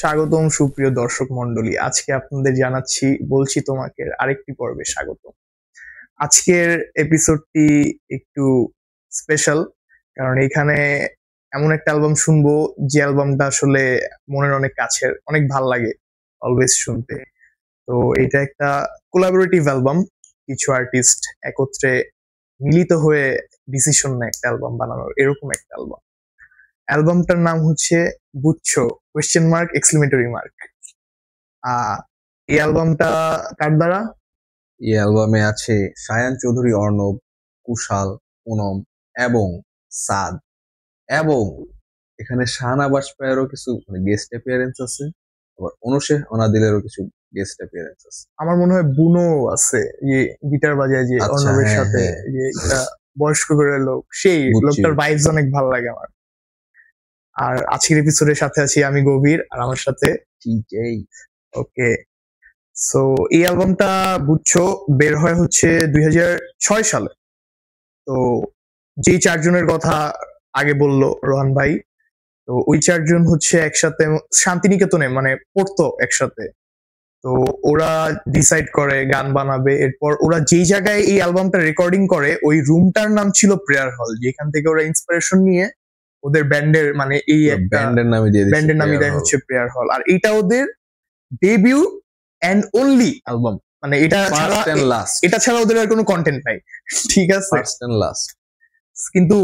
স্বাগতম সুপ্রিয় দর্শক মন্ডলী, আজকে আপনাদের বলছি তোমাকে আরেকটি পর্বে স্বাগত। আজকের এপিসোডটি একটু স্পেশাল, কারণ এখানে এমন একটা অ্যালবাম শুনবো যে অ্যালবামটা আসলে মনের অনেক কাছের, অনেক ভাল লাগে অলওয়েজ শুনতে। তো এটা একটা কোলাবোরেটিভ অ্যালবাম, কিছু আর্টিস্ট একত্রে মিলিত হয়ে ডিসিশন নেয় একটা অ্যালবাম বানানোর, এরকম একটা অ্যালবাম। অ্যালবামটার নাম হচ্ছে বুঝছো কোয়েশ্চেন মার্ক এক্সক্লেমেটরি মার্ক। এই অ্যালবামটা কার দ্বারা? এই অ্যালবামে আছে সায়ান চৌধুরী, অর্ণব, কুশাল, পুনম এবং সাদ, এবং এখানে শাহনাবাজ পায়েরও কিছু গেস্ট অ্যাপিয়ারেন্স আছে, আবার অনুশেখ অনাদিলেরও কিছু গেস্ট অ্যাপিয়ারেন্স আছে। আমার মনে হয় বুনো আছে, যে গিটার বাজায়, যে আচ্ছা, অর্ণবের হ্যাঁ, সাথে, হ্যাঁ। যে একটা বয়স্ক করে লোক, সেই বুঝছি, লোকটার বুঝছি। ভাইবস অনেক ভালো লাগে আমার। আর আজকের এপিসোডের সাথে আছি আমি গভীর, আর আমার সাথে TJ। ওকে। সো এই অ্যালবামটা বুঝছো বের হয় হচ্ছে 2006 সালে। তো যেই চারজনের কথা আগে বললো রোহান ভাই, তো ওই চারজন হচ্ছে একসাথে শান্তিনিকেতনে মানে পড়তো একসাথে। তো ওরা ডিসাইড করে গান বানাবে। এরপর ওরা যেই জায়গায় এই অ্যালবামটা রেকর্ডিং করে, ওই রুমটার নাম ছিল প্রেয়ার হল, যেখান থেকে ওরা ইন্সপিরেশন নিয়ে ওদের ব্যান্ডের মানে এই একটা ব্যান্ডের নামে দিয়ে দিচ্ছে, ব্যান্ডের নামই দেয় হচ্ছে প্রেয়ার হল। আর এটা ওদের ডেবিউ এন্ড অনলি অ্যালবাম, মানে এটা ছাড়া ফার্স্ট এন্ড লাস্ট। এটা ছাড়া ওদের আর কোনো কন্টেন্ট নাই, ঠিক আছে? ফার্স্ট এন্ড লাস্ট, কিন্তু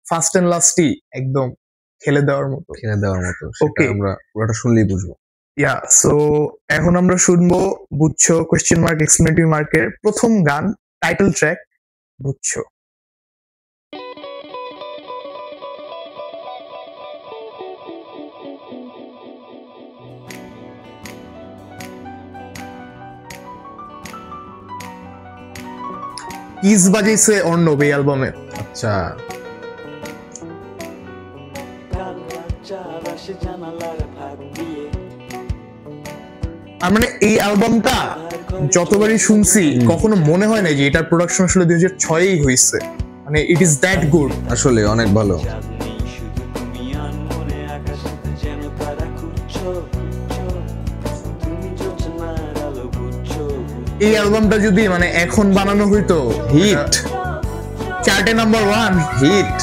ফার্স্ট এন্ড লাস্টই একদম খেলে দেওয়ার মতো। সেটা আমরা পুরোটা শুনলেই বুঝবো। ইয়া, সো এখন আমরা শুনবো বুঝছো কোয়েশ্চেন মার্ক এক্সক্লেমেটরি মার্কের প্রথম গান, টাইটেল ট্র্যাক বুঝছো। কিস বাজাইছে অর্ণব এই অ্যালবামে। আচ্ছা, আর মানে এই অ্যালবামটা যতবারই শুনছি কখনো মনে হয় না যে এটার প্রোডাকশন আসলে 2006-এই হয়েছে। মানে ইট ইজ দ্যাট গুড, আসলে অনেক ভালো। এই অ্যালবামটা যদি মানে এখন বানানো হইতো, হিট, চার্টে নাম্বার 1 হিট।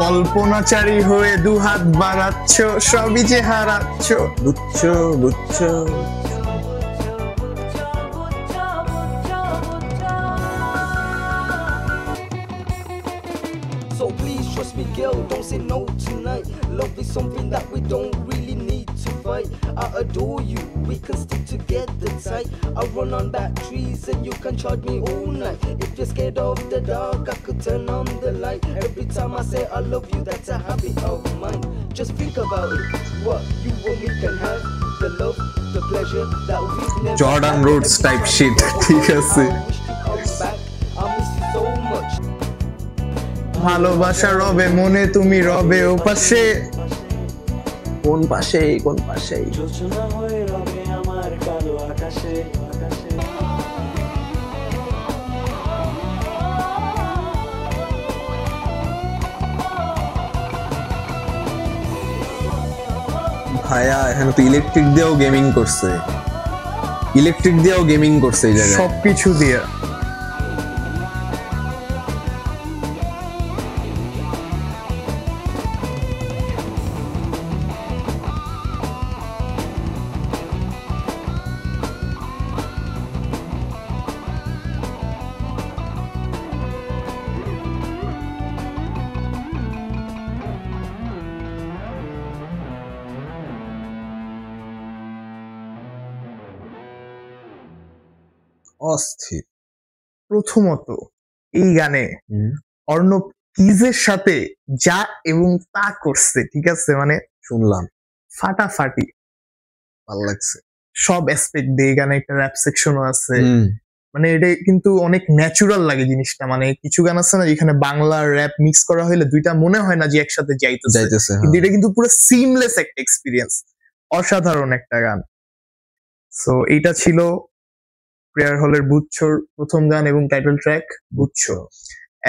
কল্পনাচারী হয়ে দুহাত বাড়াচ্ছ, সবই যে হারাচ্ছ। বুঝছো, বুঝছো। So please trust me, girl, don't say no tonight. Love is something that we don't really need to fight. I adore you, we can stick together tight. I run on batteries and you can charge me all night. If you're scared of the dark, I could turn on the light. Every time I say I love you, that's a habit of mine. Just think about it, what you and me can have. The love, the pleasure that we've never Jordan had. Rhodes type shit, ঠিক আছে। I wish to come back, I miss you so much. ভালোবাসা রবে মনে, তুমি রবে ও পাশে। কোন পাশে, কোন পাশে? যোজনা হয়ে রবে আমার কালো আকাশে আকাশে। ভাইয়া এখানে তো ইলেকট্রিক দিয়েও গেমিং করছে, এই জায়গায়। সবকিছু দিয়ে। অস্থির। প্রথমত এই গানে অর্ণব কিজের সাথে যা এবং তা করছে, ঠিক আছে, মানে শুনলাম, ফাটাফাটি, ভালো লাগছে। সব অ্যাসপেক্ট দিয়ে গানে একটা র্যাপ সেকশনও আছে। মানে এটা কিন্তু অনেক ন্যাচুরাল লাগে জিনিসটা। মানে কিছু গান আছে না যেখানে বাংলা র্যাপ মিক্স করা হলে দুইটা মনে হয় না যে একসাথে যাইতেছে, কিন্তু এটা কিন্তু পুরো সিমলেস একটা এক্সপিরিয়েন্স, অসাধারণ একটা গান। সো এইটা ছিল প্রেয়ার হলের বুচ্ছর প্রথম গান এবং টাইটেল ট্র্যাক বুচ্ছ।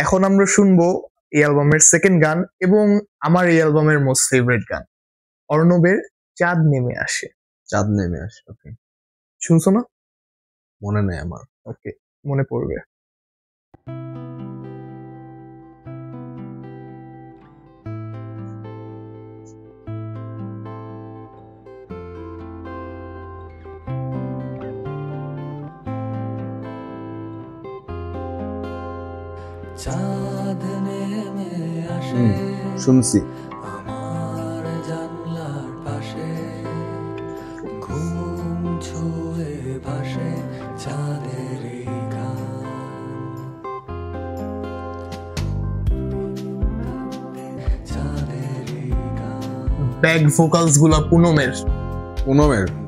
এখন আমরা শুনবো এই অ্যালবামের সেকেন্ড গান এবং আমার এই অ্যালবামের মোস্ট ফেভারিট গান, অর্ণবের চাঁদ নেমে আসে। চাঁদ নেমে আসে। ওকে, শুনছো না? মনে নেই আমার। ওকে, মনে পড়বে। চাঁদ নেমে আসে শুনছি। আমার জানলার পাশে, ঘুম ছুঁয়ে ভাসে চাঁদের গান। চাঁদের গান। ব্যাক ভোকালস গুলা পুনমের।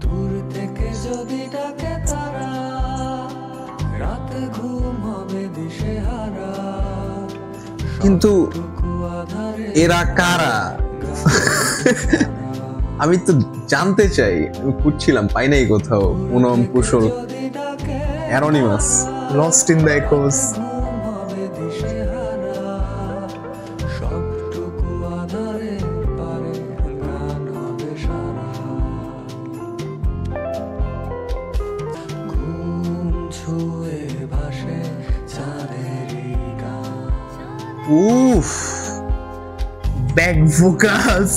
দূর থেকে যদি ডাকে তারা, রাতে ঘুম হবে দিশেহারা। কিন্তু টুকু আধারে এরা কারা? আমি তো জানতে চাই, আমি খুঁজছিলাম, পাই নাই কোথাও। পুনম, কুশল, যদি ডাকে অ্যানোনিমাস, লস্ট ইন দ্য একোস। ঘুম হবে দিশেহারা। সবটুকু আধারে পারে গান হবে সারা। ঘুম ছুঁয়ে ভাসে চাঁদের গান। উফ, back vocals.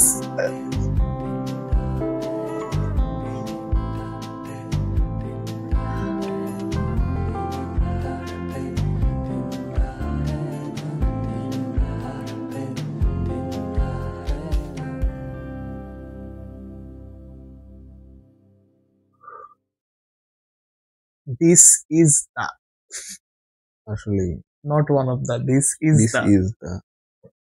This is the, আসলে not one of the, this is this the। Is the.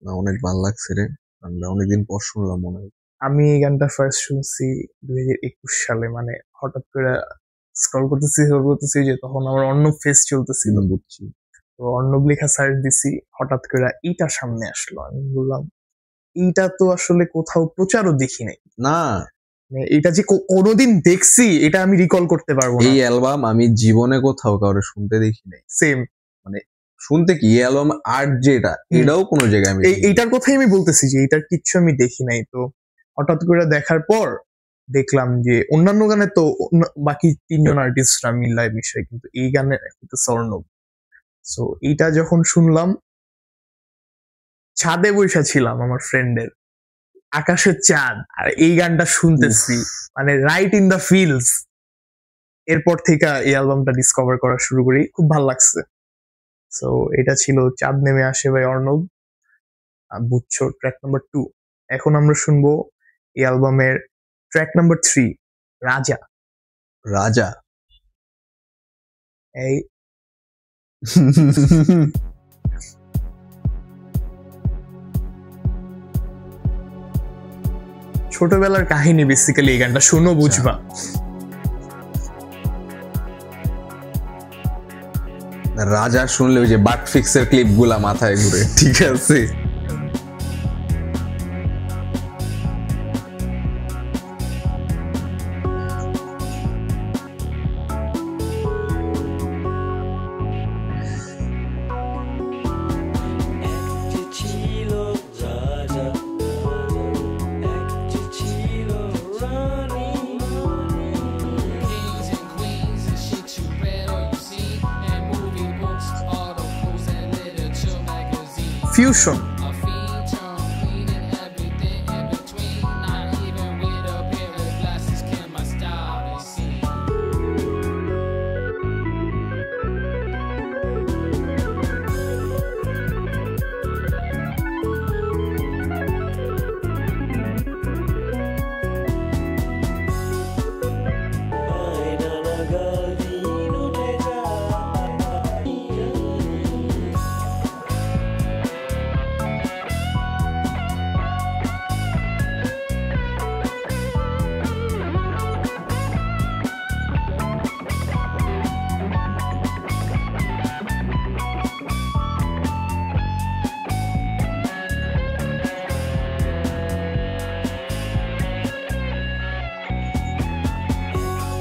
না, অনেক ভালো লাগছে রে, আমরা অনেকদিন পর শুনলাম মনে হয়। আমি এই গানটা ফার্স্ট শুনছি 2021 সালে, মানে হঠাৎ করে স্ক্রল করতেছি যে তখন আমার অর্ণব ফেস চলতেছিল। বুঝছি। তো অর্ণব লেখা সার্চ দিছি, হঠাৎ করে এইটা সামনে আসলো। আমি বললাম এইটা তো আসলে কোথাও প্রচারও দেখি নাই, না, মানে এটা যে কোনোদিন দেখছি এটা আমি রিকল করতে পারবো না। এই অ্যালবাম আমি জীবনে কোথাও কাউরে শুনতে দেখি নাই। সেম, শুনতে কি, এই অ্যালবাম আর্ট যেটা, এটাও কোনো জায়গায় আমি দেখিনি। এইটার কথাই আমি বলতেছি যে এইটার কিচ্ছু আমি দেখি নাই। তো হঠাৎ করে দেখার পর দেখলাম যে অন্যান্য গানে তো বাকি তিনজন আর্টিস্টরা মিলায় বিষয়, কিন্তু এই গানে হইতেছে অর্ণব। সো এইটা যখন শুনলাম, ছাদে বসে ছিলাম আমার ফ্রেন্ডের, আকাশের চাঁদ, আর এই গানটা শুনতেছি, মানে রাইট ইন দা ফিলস। এরপর থেকে এই অ্যালবামটা ডিসকভার করা শুরু করি, খুব ভালো লাগছে। সো এটা ছিল চাঁদ নেমে আসে ভাই অর্ণব, বুচ্ছ, ট্র্যাক নাম্বার 2। এখন আমরা শুনবো এই অ্যালবামের ট্র্যাক নাম্বার 3, রাজা। রাজা। এই ছোটবেলার কাহিনী বেসিক্যালি, এই গানটা শুনো বুঝবা। রাজা শুনলে ওই যে বাট ফিক্সের ক্লিপ গুলা মাথায় ঘুরে, ঠিক আছে। একটি ছিল রাজা, একটি ছিল রানী। Kings and queens and shit you read or you seen, and movie books, articles and literature magazines. Fusion. A fiend turned queen and everything in between. Not even with a pair of glasses can my style be seen. আয়না নাগালহীন উঠে যায়।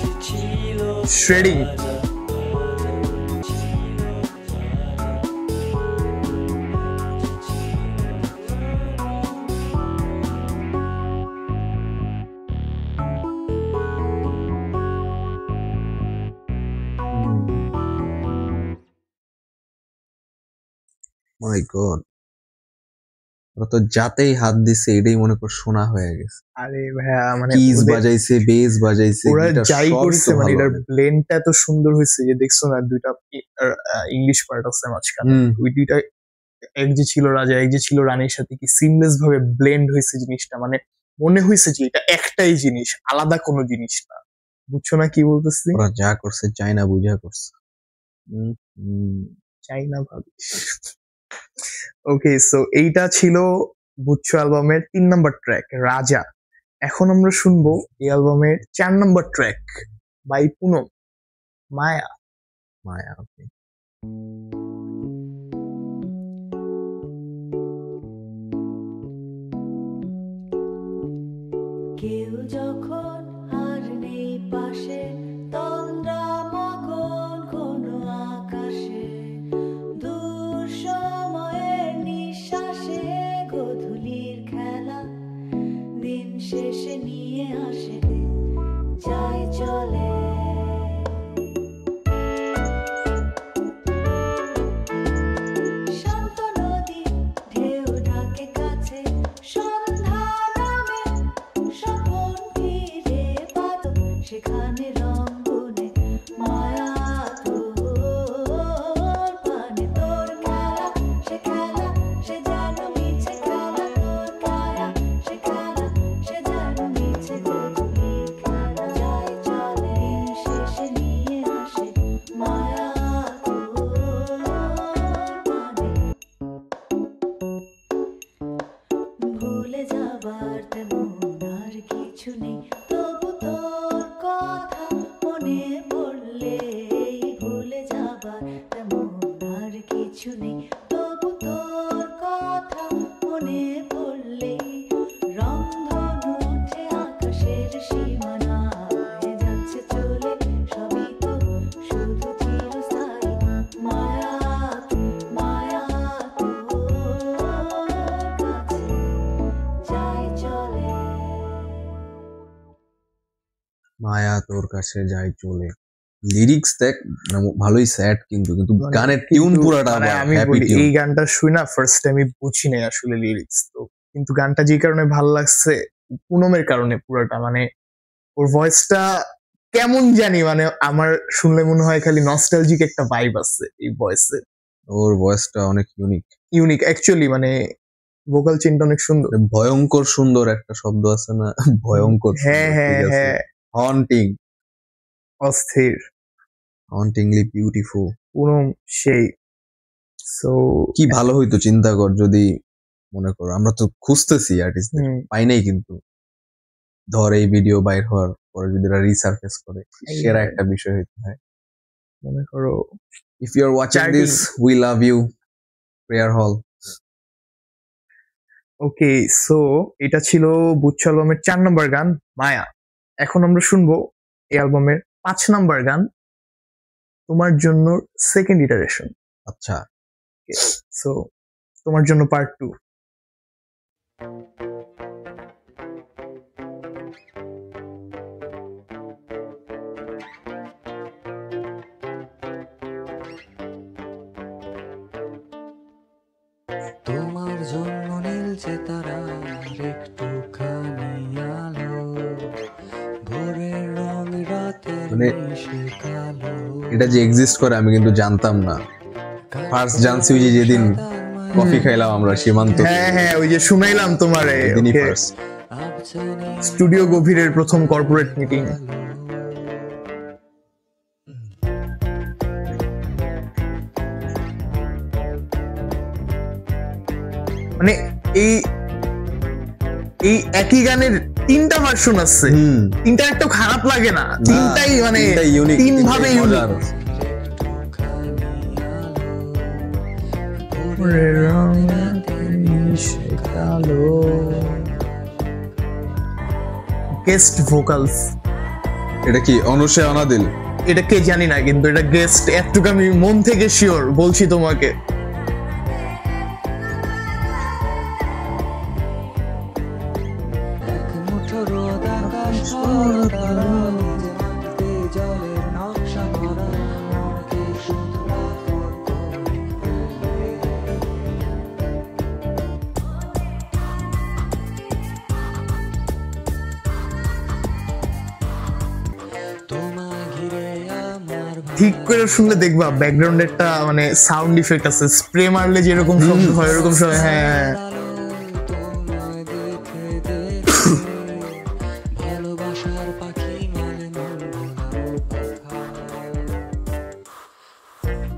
একটি ছিল শ্রেডিং। রাজা, মাই god, ওরা তো যাতেই হাত দিছে এটাই মনে কর শোনা হয়ে গেছে। আরে ভাইয়া মানে কিজ ওদের- বাজাইছে, বেস বাজাইছে, ওরা গিটার যাই সব করেছে তো মানে ভালো। এটার ব্লেন্ডটা এত সুন্দর হয়েছে যে দেখছো না দুইটা ইংলিশ পার্ট আছে মাঝখানে, হুম, ওই দুইটা এক যে ছিল রাজা এক যে ছিল রানীর সাথে কি সিমলেস ভাবে ব্লেন্ড হয়েছে জিনিসটা, মানে মনে হয়েছে যে এটা একটাই জিনিস, আলাদা কোনো জিনিস না। বুঝছো না কি বলতেছি? ওরা যা করছে চাইনা বুঝা করছে। হুম, হুম। চাই না ভাবি। ওকে, সো এইটা ছিল বুচ্চু অ্যালবামের 3 নাম্বার ট্র্যাক রাজা। এখন আমরা শুনবো এই অ্যালবামের 4 number track by Poonam, Maya. Maya, okay. কেউ যখন আর নেই পাশে, তন্দ্রা মগন কোনো আকাশে, দূর সময়ের নিঃশ্বাসে গধূলির খেলা দিন শেষে নিয়ে আসে যাই চলে। শান্ত নদী ঢেউ ঢাকে কাছে, সন্ধ্যা নামে স্বপন ফিরে পাত, সেখানে রঙ্গনে মায়া তোর পানে, তোর খেলা সে খেলা সে যেন মিছে খেলা, তোর কায়া সে খেলা সে যেন মিছে গধূলি খেলা, যাই চলে দিন শেষে নিয়ে আসে মায়া তোর পানে। ভুলে যাবার তেমন আর কিছু নেই, তবু তোর কথা মনে পড়লে, ভুলে যাবার তেমন আর কিছু নেই, তবু তোর কথা মনে পড়লে, রংধনু উঠে আকাশের সীমানায় যাচ্ছে চলে, সবই তো শুধু চিরস্থায়ী, মায়া মায়া তোর কাছে যাই চলে। মায়া তোর কাছে যাই চলে। লিরিক্স দেখ মানে ভালোই স্যাড, কিন্তু কিন্তু মানে গানের টিউন কিন্তু পুরাটা মানে আবার আমি হ্যাপি বলি টিউন। এই গানটা শুই না ফার্স্ট টাইমে বুঝি নাই আসলে লিরিক্স, তো কিন্তু গানটা যে কারণে ভালো লাগছে পুনমের কারণে পুরাটা, মানে ওর ভয়েসটা কেমন জানি মানে আমার শুনলে মনে হয় খালি নস্টালজিক একটা ভাইব আছে এই ভয়েসে, ওর ভয়েসটা অনেক ইউনিক, ইউনিক অ্যাকচুয়ালি, মানে ভোকাল চেনটা অনেক সুন্দর। ভয়ঙ্কর সুন্দর একটা শব্দ আছে না, ভয়ঙ্কর হ্যাঁ হ্যাঁ হ্যাঁ, হন্টিং, অস্থির, হন্টিংলি বিউটিফুল। পুনম সেই। সো কি ভালো হইতো চিন্তা কর যদি মনে করো আমরা তো খুঁজতেছি আর্টিস্ট, পাই নাই, কিন্তু ধর এই ভিডিও বাইর হওয়ার পরে যদি এরা রিসার্ফেস করে, সেরা একটা বিষয় হইতে হয়। মনে করো if you are watching Charting. This we love you prayer হল। ওকে, সো এটা ছিল বুচ্চু অ্যালবামের 4 নম্বর গান মায়া। এখন আমরা শুনবো এই অ্যালবামের 5 নম্বর গান তোমার জন্য সেকেন্ড ইটারেশন। আচ্ছা, সো তোমার জন্য পার্ট 2। তোমার জন্য নীলছে তারার একটুখানি আলো, ভোরের রং রাতের মানে মিশে কালো, এটা যে এক্সিস্ট করে আমি কিন্তু জানতাম না। ফার্স্ট জানছি ওই যে যেদিন কফি খাইলাম আমরা সীমান্ত, হ্যাঁ হ্যাঁ, ওই যে শুনাইলাম তোমারে সেদিনই ফার্স্ট। স্টুডিও গভীরের প্রথম কর্পোরেট মিটিং। মানে এই এই একই গানের 3টা ভার্সন আছে, 3টা একটু খারাপ লাগে না, 3টাই মানে ইউনিক, 3 ভাবে ইউনিক। গেস্ট ভোকালস, এটা কি অনুষে অনাদিল? এটা কে জানি না, কিন্তু এটা গেস্ট, এতটুকু আমি মন থেকে শিওর বলছি তোমাকে। এক মুঠো রোদ আকাশ ভরা তারা, মাটিতে জলের নকশা করা, মনকে শুধু আপন করে ফেলে। ঠিক করে শুনলে দেখবা ব্যাকগ্রাউন্ডে একটা মানে সাউন্ড ইফেক্ট আছে, স্প্রে মারলে যেরকম শব্দ হয় এরকম শব্দ। হ্যাঁ হ্যাঁ তোমায় দেখে দেখে ভালোবাসার পাখি মানে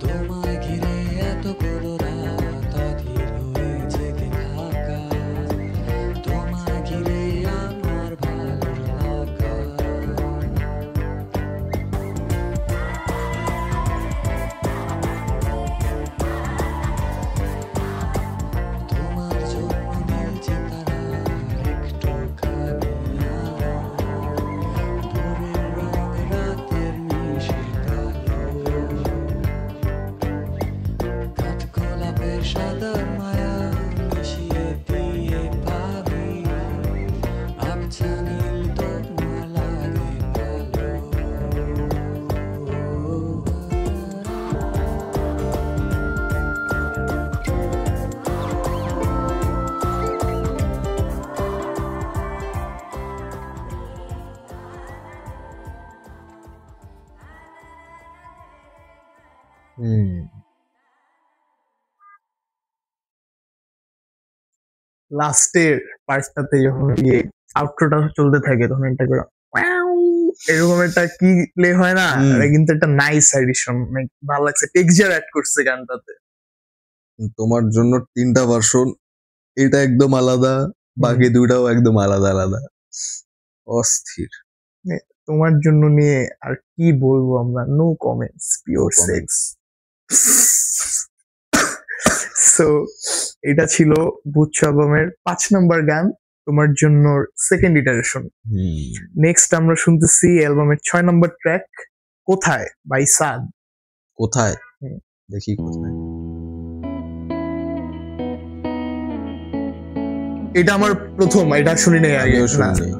তোমায় ঘিরে এতগুলো রাত অধীর হয়ে জেগে থাকা, তোমায় ঘিরে আমার ভালো লাগা। তোমার জন্য নীলছে তারার একটুখানি আলো, ভোরের রং রাতের মিশে কালো, কাঠগোলাপের সাদার মায়া মিশিয়ে দিয়ে ভাবি আবছা নীল তোমার লাগে ভালো। লাস্টের পার্টটাতে যখন আউটরোটা চলতে থাকে তখন একটা করে ওয়াও এরকম একটা কি প্লে হয় না, এটা কিন্তু একটা নাইস এডিশন, ভালো লাগছে, টেক্সচার অ্যাড করছে গানটাতে। তোমার জন্য 3টা ভার্সন, এটা একদম আলাদা, বাকি 2টাও একদম আলাদা আলাদা, অস্থির। তোমার জন্য নিয়ে আর কি বলবো আমরা, no comments, pure sex. So এটা ছিল বুচ্চ অ্যালবামের 5 নম্বর গান, তোমার জন্য সেকেন্ড ইটারেশন। নেক্সট আমরা শুনতেছি অ্যালবামের 6 নম্বর ট্র্যাক, কোথায় বাই সাদ। কোথায় দেখি কোথায়। এটা আমার প্রথম, এটা শুনি নাই আগে। আমিও না। শুনি।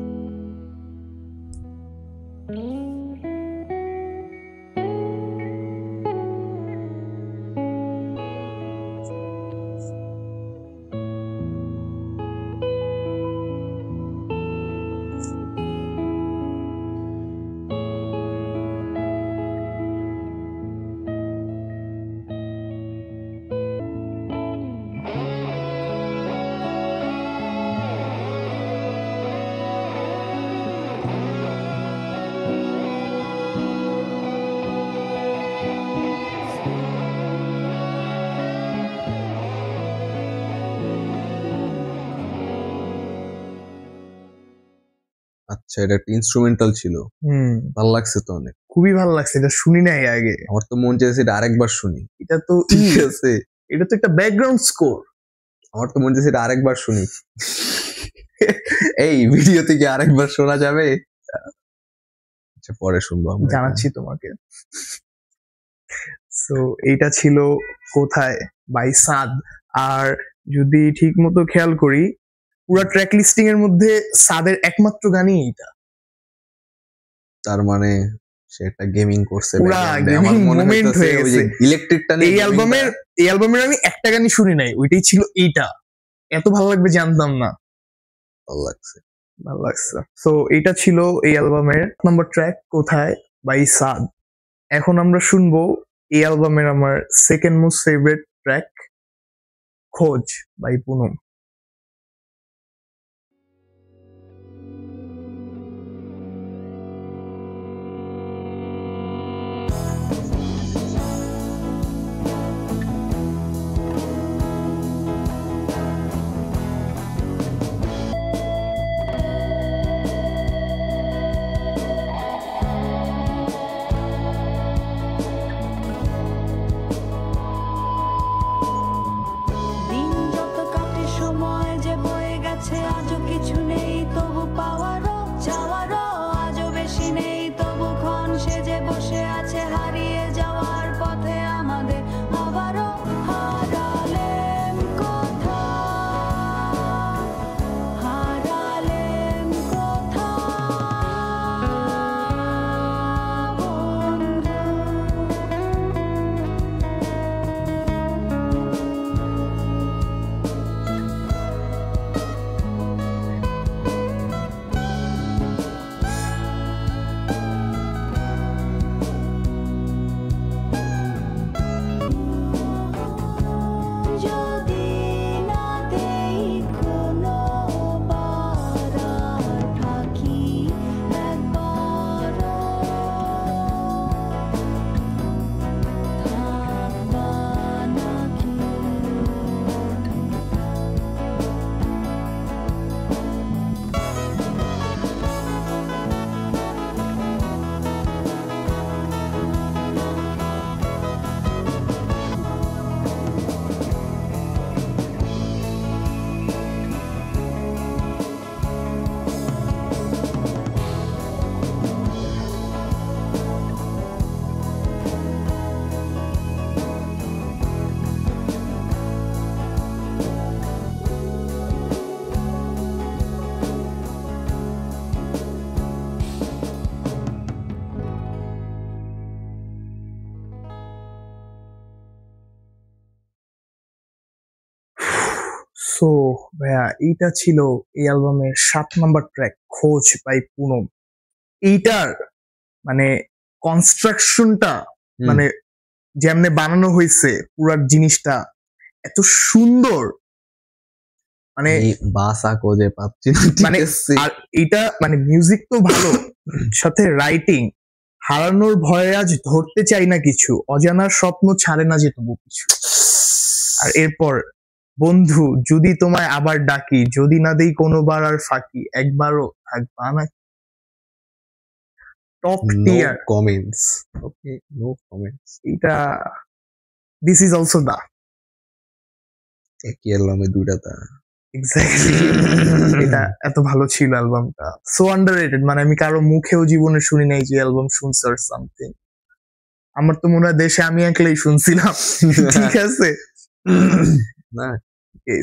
আচ্ছা, এটা একটা ইনস্ট্রুমেন্টাল ছিল, ভালো লাগছে তো অনেক, খুবই ভালো লাগছে, এটা শুনি নাই আগে। আমার তো মন চাইছে এটা আরেকবার শুনি। এটা তো ঠিক আছে, এটা তো একটা ব্যাকগ্রাউন্ড স্কোর। আমার তো মন চাইছে এটা আরেকবার শুনি। এই ভিডিও থেকে আরেকবার শোনা যাবে? আচ্ছা, পরে শুনবো আমরা। জানাচ্ছি তোমাকে। সো এইটা ছিল কোথায় বাই সাদ। আর যদি ঠিক মতো খেয়াল করি, পুরো ট্র্যাক লিস্টিং এর মধ্যে সাদের একমাত্র গানই এইটা। তার মানে সে একটা গেমিং করছে, পুরা background-এ। gaming আমার মনে moment হইতাছে হয়ে ওই যে গেছে। ইলেকট্রিকটা এই অ্যালবামের আমি একটা গানই শুনি নাই, ওইটাই ছিল এইটা। এত ভালো লাগবে জানতাম না, ভালো লাগছে। ভালো লাগছে। সো এইটা ছিল এই অ্যালবামের নম্বর ট্র্যাক, কোথায় বাই সাদ। এখন আমরা শুনবো এই অ্যালবামের আমার সেকেন্ড মোস্ট ফেভারিট ট্র্যাক, খোঁজ বাই পুনম। দিন যত কাটে সো ভাইয়া এইটা ছিল এই অ্যালবামের 7 নাম্বার ট্র্যাক খোঁজ বাই পুনম। এইটার মানে কনস্ট্রাকশনটা হুম। মানে যেমনে বানানো হয়েছে পুরা জিনিসটা এত সুন্দর মানে এই বাসা কোজে পাচ্ছি না, ঠিক মানে আছে। আর এটা মানে মিউজিক তো ভালো সাথে রাইটিং হারানোর ভয়ে আজ ধরতে চাই না কিছু অজানার স্বপ্ন ছাড়ে না যে তবু কিছু। আর এরপর বন্ধু যদি তোমায় আবার ডাকি যদি না দেই কোনোবার আর ফাঁকি একবারও থাকবা না। টপ নো টিয়ার কমেন্টস, ওকে, নো কমেন্টস। এটা দিস ইজ অলসো দা একই অ্যালবামে দুইটা তা। এক্স্যাক্টলি এটা এত ভালো ছিল অ্যালবামটা, সো আন্ডাররেটেড। মানে আমি কারো মুখেও জীবনে শুনি নাই যে অ্যালবাম শুনছে আর সামথিং। আমার তো মনে হয় দেশে আমি একলাই শুনছিলাম। ঠিক আছে, না,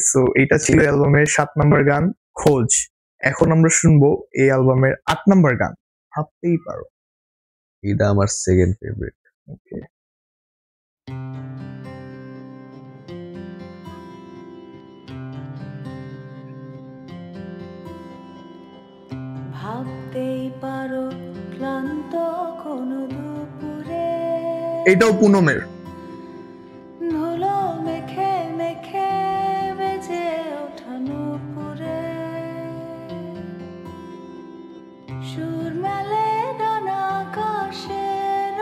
সো এটা ছিল অ্যালবামের 7 নাম্বার গান খোঁজ। এখন আমরা শুনবো এই অ্যালবামের 8 নাম্বার গান ভাবতেই পারো। এটা আমার সেকেন্ড ফেভারিট। ওকে, ভাবতেই পারো ক্লান্ত কোনো দুপুরে এটাও পুনমের। ধুলো মেখে মেখে বেজে ওঠা নুপুরে সুর মেলে ডানা আকাশের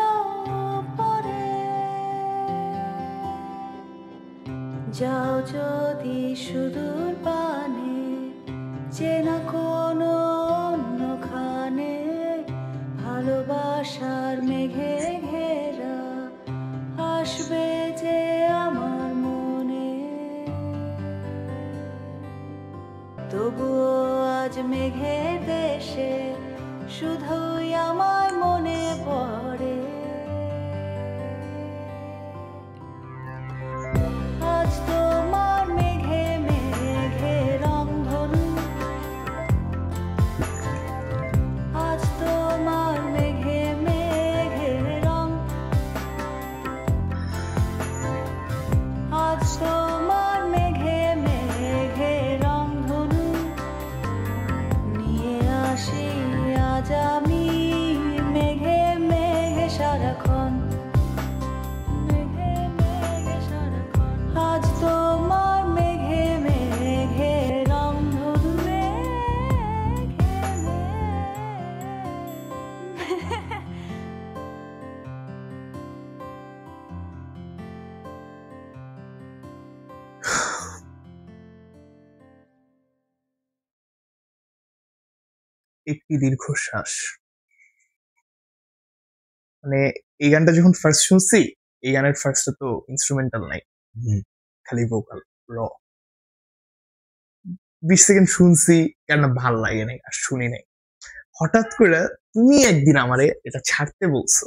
ওপরে যাও যদি সুদূর পানে চেনা কোনো অন্যখানে ভালোবাসার মেঘে ঘেরা আসবে যে আমার মনে তবুও আজ মেঘের দেশে শুধুই আমার মনে পড়ে আজ তোমার মেঘে মেঘে রংধনু আজ তোমার মেঘে মেঘে রং আজ তোমার মেঘে মেঘে রংধনু নিয়ে আসি আজ আমি মেঘে মেঘে সারাক্ষণ মেঘে মেঘে সারাক্ষণ আজ তোমার মেঘে মেঘে রংধনু মেঘে মেঘে একটি দীর্ঘশ্বাস। মানে এই গানটা যখন ফার্স্ট শুনছি, এই গানের ফার্স্টে তো ইনস্ট্রুমেন্টাল নাই, হুম। খালি ভোকাল র। 20 সেকেন্ড শুনছি, কেন ভাল লাগে নাই আর শুনি নাই। হঠাৎ করে তুমি একদিন আমারে এটা ছাড়তে বলছো,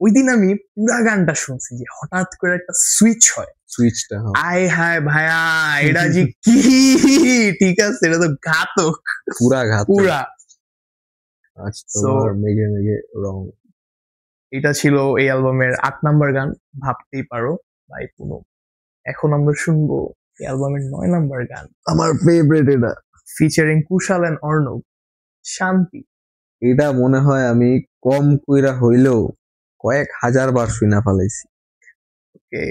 ওই দিন আমি পুরা গানটা শুনছি যে হঠাৎ করে একটা সুইচ হয়। সুইচটা আয় হায় ভাইয়া এটা যে কি, ঠিক আছে এটা তো ঘাতক পুরা ঘাত। পুরা। আজ তোমার মেঘে মেঘে রং। এটা ছিল এই অ্যালবামের 8 নাম্বার গান ভাবতেই পারো বাই পুনম। এখন আমরা শুনবো এই অ্যালবামের 9 নাম্বার গান আমার ফেভারিট এটা। ফিচারিং কুশাল এন্ড অর্ণব, শান্তি। এটা মনে হয় আমি কম কইরা হইলেও কয়েক হাজার বার শুনা ফেলাইছি। ওকে,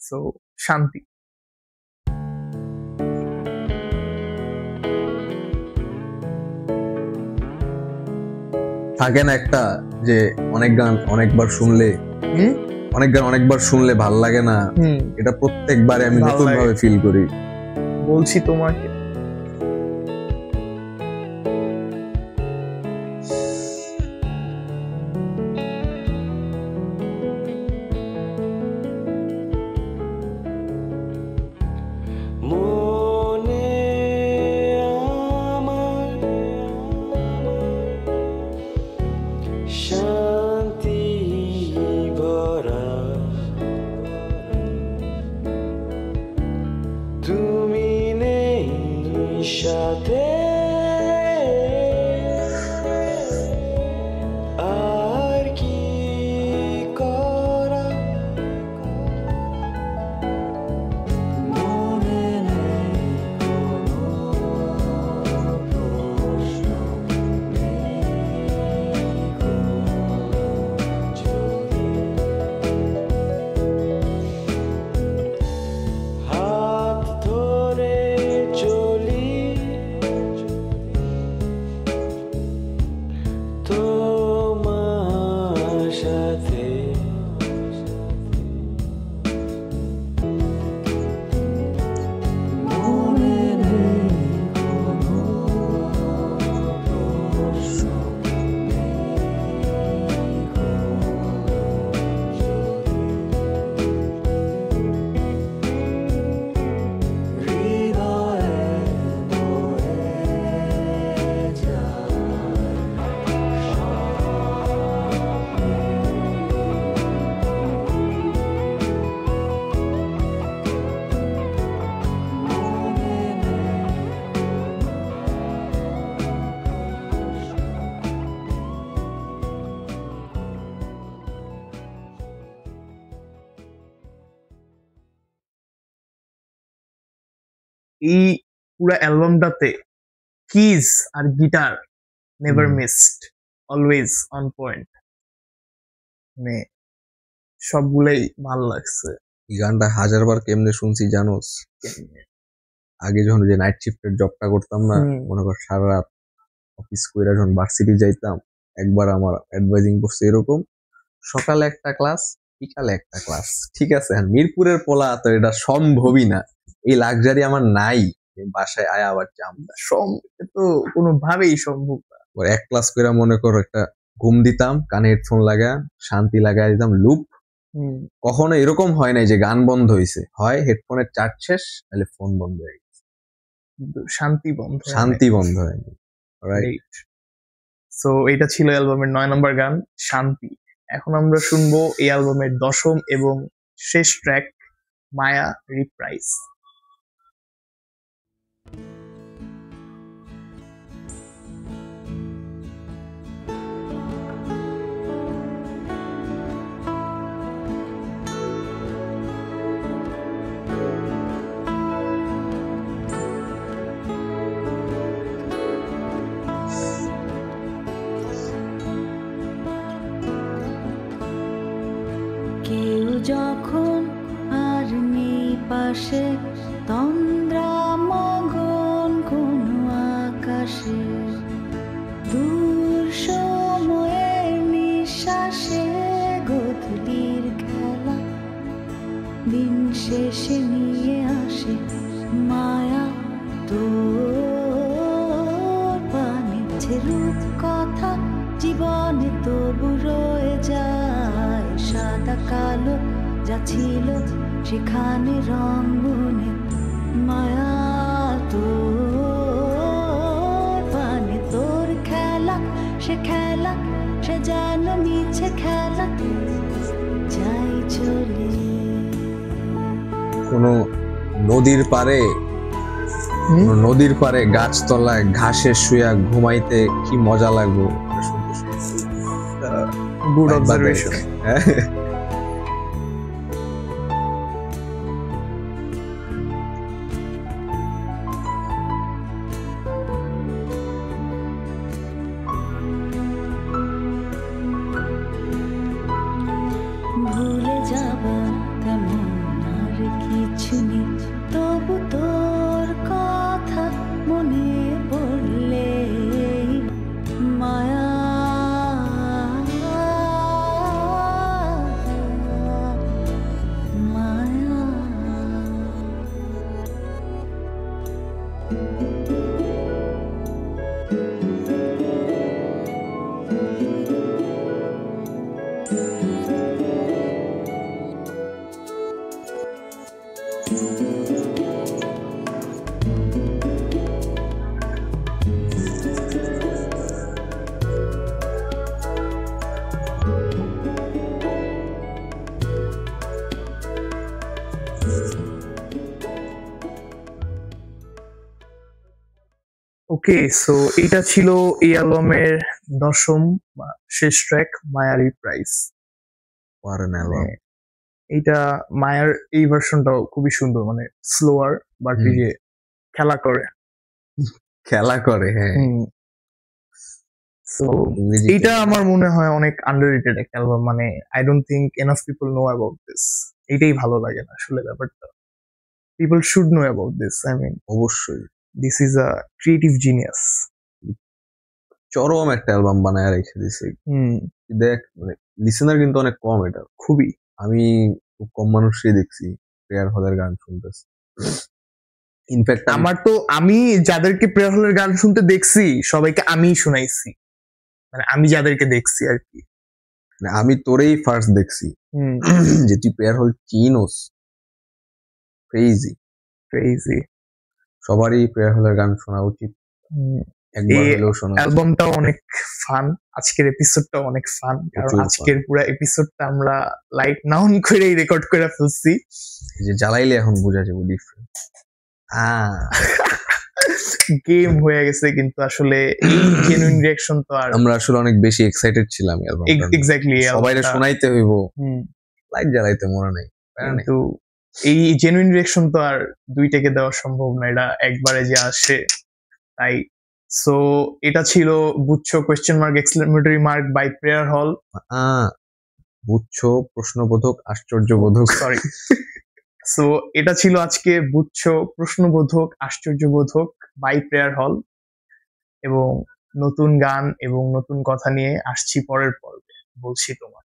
সো শান্তি। থাকে না একটা যে অনেক গান অনেকবার শুনলে, হুম অনেক গান অনেকবার শুনলে ভাল লাগে না, হুম এটা প্রত্যেকবারে আমি ভাল নতুন লাগে। ভাবে ফিল করি। বলছি তোমাকে মনে আমার শান্তি ভরা তুমি নেই এই পুরো অ্যালবামটাতে কিজ আর guitar never hmm. Missed, always on point, মানে সবগুলাই ভালো লাগছে। এই গানটা 1000বার কেমনে শুনছি জানোস? আগে যখন যে নাইট শিফটের জবটা করতাম না, হুম। মনে কর সারা রাত অফিস কইরা যখন ভার্সিটি যাইতাম, একবার আমার অ্যাডভাইজিং করছে এরকম, সকালে একটা ক্লাস, বিকালে একটা ক্লাস। ঠিক আছে, আর মিরপুরের পোলা তো এটা সম্ভবই না, এই লাক্সারি আমার নাই যে বাসায় আয়া আবার জাম। এটা তো কোনোভাবেই সম্ভব না। এক ক্লাস কইরা মনে করো একটা ঘুম দিতাম, কানে হেডফোন লাগা শান্তি লাগাই দিতাম, লুপ। হুম। কখনো এরকম হয় নাই যে গান বন্ধ হয়েছে, হয় হেডফোনের চার্জ শেষ, তাহলে ফোন বন্ধ হয়ে গেছে, কিন্তু শান্তি বন্ধ হয় নাই। শান্তি বন্ধ হয়নি। রাইট। সো এটা ছিল অ্যালবামের 9 নম্বর গান শান্তি। এখন আমরা শুনবো এই অ্যালবামের 10ম এবং শেষ ট্র্যাক মায়া রিপ্রাইজ। কেউ যখন আর নেই পাশে, তন্দ্রা মগন কোনো আকাশে, দূর সময়ের নিঃশ্বাসে গধূলির খেলা, দিন শেষে নিয়ে আসে মায়া তোর পানে, রূপ কথা জীবনে তবু রয়ে যায় সাদা কালো, যা ছিল সেখানে রং বনে, মায়া তোর পানে, তোর খেলা সে খেলা, সে যেন মিছে খেলা, যাই চলে। কোনো নদীর পারে, কোনো নদীর পারে গাছতলায় ঘাসে শুয়া ঘুমাইতে কি মজা লাগবে, এটা শুনতে শুনতে। Good Right, observation. হ্যাঁ। ভুলে যাবা তেমন আর কিছু নেই, তবু তোর কথা মনে পড়লে মায়া, মায়া। ওকে, সো এটা ছিল এই অ্যালবামের 10ম বা শেষ track Maya reprise. What an album. এইটা মায়ার এই ভার্সনটাও খুবই সুন্দর, মানে স্লোয়ার বাট হুম। যে খেলা করে। খেলা করে, হ্যাঁ। সো ইংরেজি এটা আমার মনে হয় অনেক আন্ডাররেটেড একটা অ্যালবাম, মানে I don't think enough people know about this. এটাই ভালো লাগে না আসলে ব্যাপারটা, people should know about this. I mean অবশ্যই this is a creative genius. চরম একটা অ্যালবাম বানায় রেখে দিছে। দেখ, মানে লিসেনার কিন্তু অনেক কম এটা, খুবই। আমি খুব কম মানুষই দেখছি প্রেয়ার হলের গান শুনতেছে। ইনফ্যাক্ট আমি যাদেরকে প্রেয়ার হলের গান শুনতে দেখছি সবাইকে আমিই শুনাইছি, মানে আমি যাদেরকে দেখছি আর কি। আমি তোরেই ফার্স্ট দেখছি যে তুই প্রেয়ার হল চিনোস। Crazy crazy. সবারই প্রেয়ার হলের গান শোনা উচিত, একবার এই হলেও শোনা উচিত। অ্যালবামটাও অনেক ফান, আজকের এপিসোডটাও অনেক ফান, কারণ প্রচুর আজকের পুরো এপিসোডটা আমরা লাইট না অন করেই রেকর্ড করে ফেলছি। এই যে জ্বালাইলে এখন বোঝা যাবে ডিফারেন্ট। গেম হয়ে গেছে, কিন্তু আসলে এই জেনুইন রিঅ্যাকশন তো আর আমরা আসলে অনেক বেশি এক্সাইটেড ছিলাম অ্যালবামটা। এক্স্যাক্টলি সবাইরে শোনাইতে হইব, হুম, লাইট জ্বালাইতে মনে নাই, প্যারা নেই। কিন্তু এই জেনুইন রিয়েকশন তো আর দুই টেকে দেওয়া সম্ভব না, এটা একবারে যে আসে তাই। সো এটা ছিল বুঝছো question mark exclamatory mark by prayer হল। বুঝছো প্রশ্নবোধক আশ্চর্যবোধক। সরি। সো এটা ছিল আজকে বুঝছো প্রশ্নবোধক আশ্চর্যবোধক বাই প্রেয়ার হল, এবং নতুন গান এবং নতুন কথা নিয়ে আসছি পরের পর্বে। বলছি তোমার।